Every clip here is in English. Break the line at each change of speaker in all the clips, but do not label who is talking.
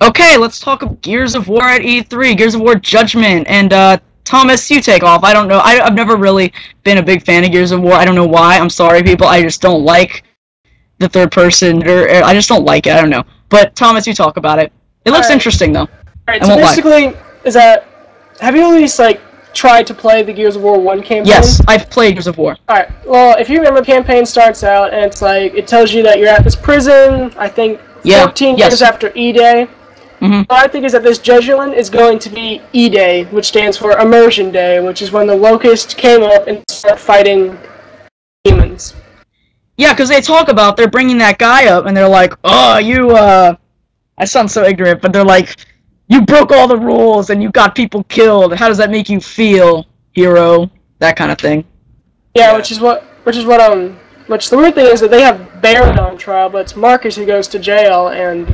Okay, let's talk of Gears of War at E3, Gears of War Judgment, and Thomas, you take off. I don't know. I've never really been a big fan of Gears of War. I don't know why. I'm sorry, people. I just don't like the third person, or I just don't like it. I don't know. But Thomas, you talk about it. It looks interesting, though.
Alright, so basically, have you at least, tried to play the Gears of War 1 campaign?
Yes, I've played Gears of War.
Alright, well, if you remember, the campaign starts out, and it's it tells you that you're at this prison, I think, 14 years after E-Day. What I think is that this Judgement is going to be E-Day, which stands for Immersion Day, which is when the Locust came up and started fighting humans.
Yeah, because they talk about, they're bringing that guy up, and they're like, oh, I sound so ignorant, but they're like, you broke all the rules, and you got people killed. How does that make you feel, hero? That kind of thing.
Yeah, which the weird thing is that they have Baron on trial, but it's Marcus who goes to jail, and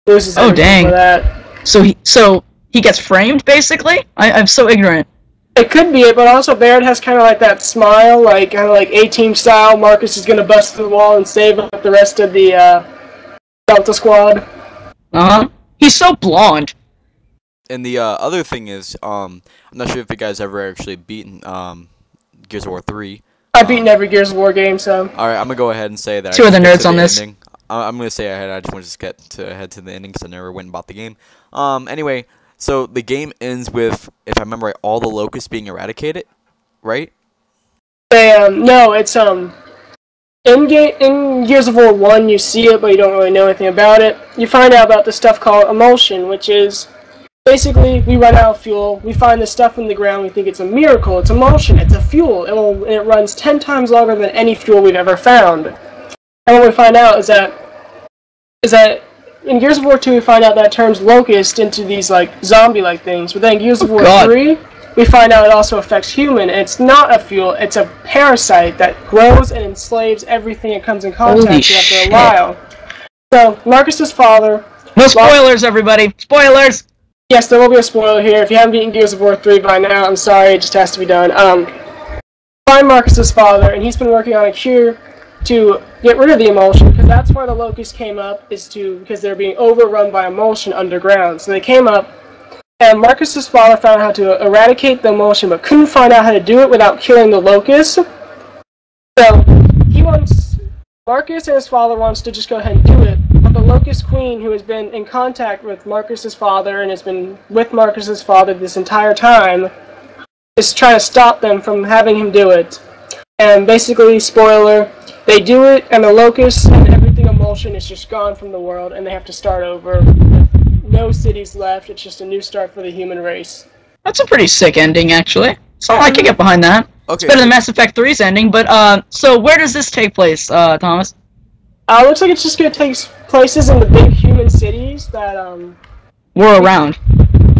loses everything for that.
So he gets framed, basically? I'm so ignorant.
It could be it, but also Baron has kind of that smile, kind of A-Team style. Marcus is going to bust through the wall and save the rest of the Delta Squad.
He's so blonde.
And the other thing is, I'm not sure if you guys ever actually beaten Gears of War 3.
I've beaten every Gears of War game, so...
Alright, I'm going to go ahead and say that...
Two of the nerds on this.
I'm going to say ahead, I just want to get ahead to the ending because I never went and bought the game. Anyway, so the game ends with, if I remember right, all the locusts being eradicated, right?
No, it's, in Gears of War 1, you see it, but you don't really know anything about it. You find out about the stuff called emulsion, which is, basically, we run out of fuel, we find this stuff in the ground, we think it's a miracle, it's emulsion, it's a fuel, and it runs 10 times longer than any fuel we've ever found. And what we find out is that in Gears of War 2 we find out that turns locusts into these zombie-like things, but then in Gears of War 3 we find out it also affects human, and it's not a fuel, it's a parasite that grows and enslaves everything it comes in contact with after a while. So, Marcus's father...
No spoilers, everybody! Spoilers!
Yes, there will be a spoiler here. If you haven't beaten Gears of War 3 by now, I'm sorry, it just has to be done. Find Marcus's father, and he's been working on a cure to get rid of the emulsion, because that's why the locusts came up, because they're being overrun by emulsion underground. So they came up, and Marcus's father found out how to eradicate the emulsion, but couldn't find out how to do it without killing the locusts. So Marcus and his father wants to just go ahead and do it, but the Locust Queen, who has been in contact with Marcus's father and has been with Marcus's father this entire time, is trying to stop them from having him do it. And basically, spoiler, they do it, and the locusts and everything emulsion is just gone from the world, and they have to start over. No cities left, it's just a new start for the human race.
That's a pretty sick ending, actually. So I can get behind that. Okay. It's better than Mass Effect 3's ending, but, so where does this take place, Thomas?
Looks like it's just gonna take places in the big human cities that,
we're around.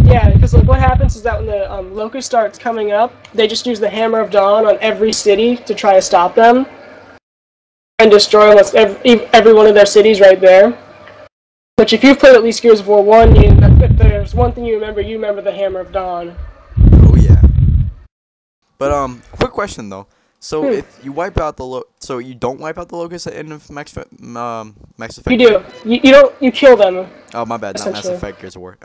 Yeah, because what happens is that when the locust starts coming up, they just use the Hammer of Dawn on every city to try to stop them. And destroy almost every one of their cities right there. Which, if you've played at least Gears of War 1, if there's one thing you remember the Hammer of Dawn.
Oh, yeah. But, quick question, though. So, if you wipe out the so you don't wipe out the locusts at the end of Max Effect?
You do. You kill them.
Oh, my bad, not Mass Effect, Gears of War.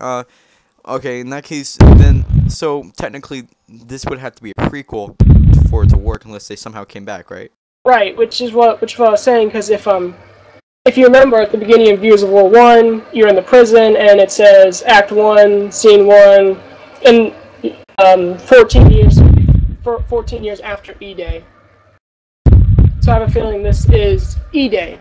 Okay, in that case, then, so, technically, this would have to be a prequel for it to work unless they somehow came back, right? Right,
which is what I was saying, because if you remember at the beginning of Gears of War 1, you're in the prison, and it says Act 1, Scene 1, and 14 years after E-Day. So I have a feeling this is E-Day.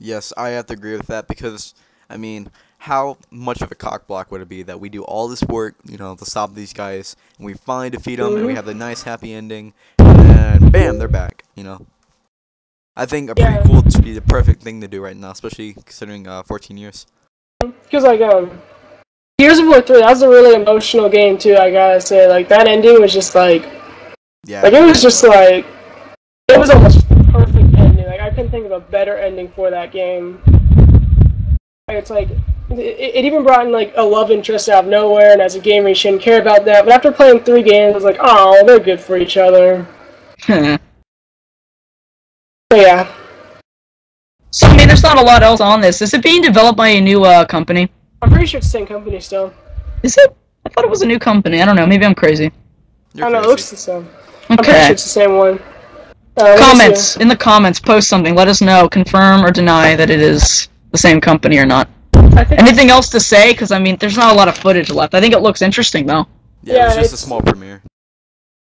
Yes, I have to agree with that, because, I mean, how much of a cockblock would it be that we do all this work, to stop these guys, and we finally defeat them, and we have the nice happy ending, and then, bam, they're back, I think a prequel would be the perfect thing to do right now, especially considering 14 years.
Because, Gears of War 3, that was a really emotional game, too, I gotta say. That ending was just,
yeah.
It was just, it was almost the perfect ending. I couldn't think of a better ending for that game. It's it even brought in, a love interest out of nowhere, and as a gamer, you shouldn't care about that. But after playing 3 games, I was like, oh, they're good for each other. So, yeah.
So, I mean, there's not a lot else on this. Is it being developed by a new company?
I'm pretty sure it's the same company still.
Is it? I thought it was a new company. I don't know. Maybe I'm crazy.
You're
I don't know, it
crazy.
looks the same. I'm pretty
Okay.
sure it's the same one. Let me
Comments.
see.
In the comments, post something. Let us know. Confirm or deny that it is the same company or not.
I think
Anything else to say? Because, I mean, there's not a lot of footage left. I think it looks interesting, though.
Yeah, it
Yeah,
was just a
it's-
small premiere.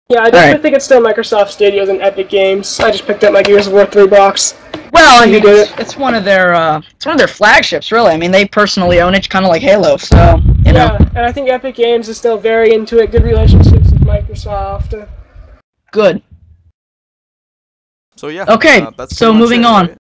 Yeah, I definitely
Alright.
think it's still Microsoft Studios and Epic Games. I just picked up my Gears of War 3 box.
Well, I
You
mean,
did
it's one of their flagships, really. I mean, they personally own it, kind of like Halo. So, you know,
Yeah, and I think Epic Games is still very into it. Good relationships with Microsoft.
good.
So yeah.
Okay,
that's
so
pretty much
moving
it,
on.
right?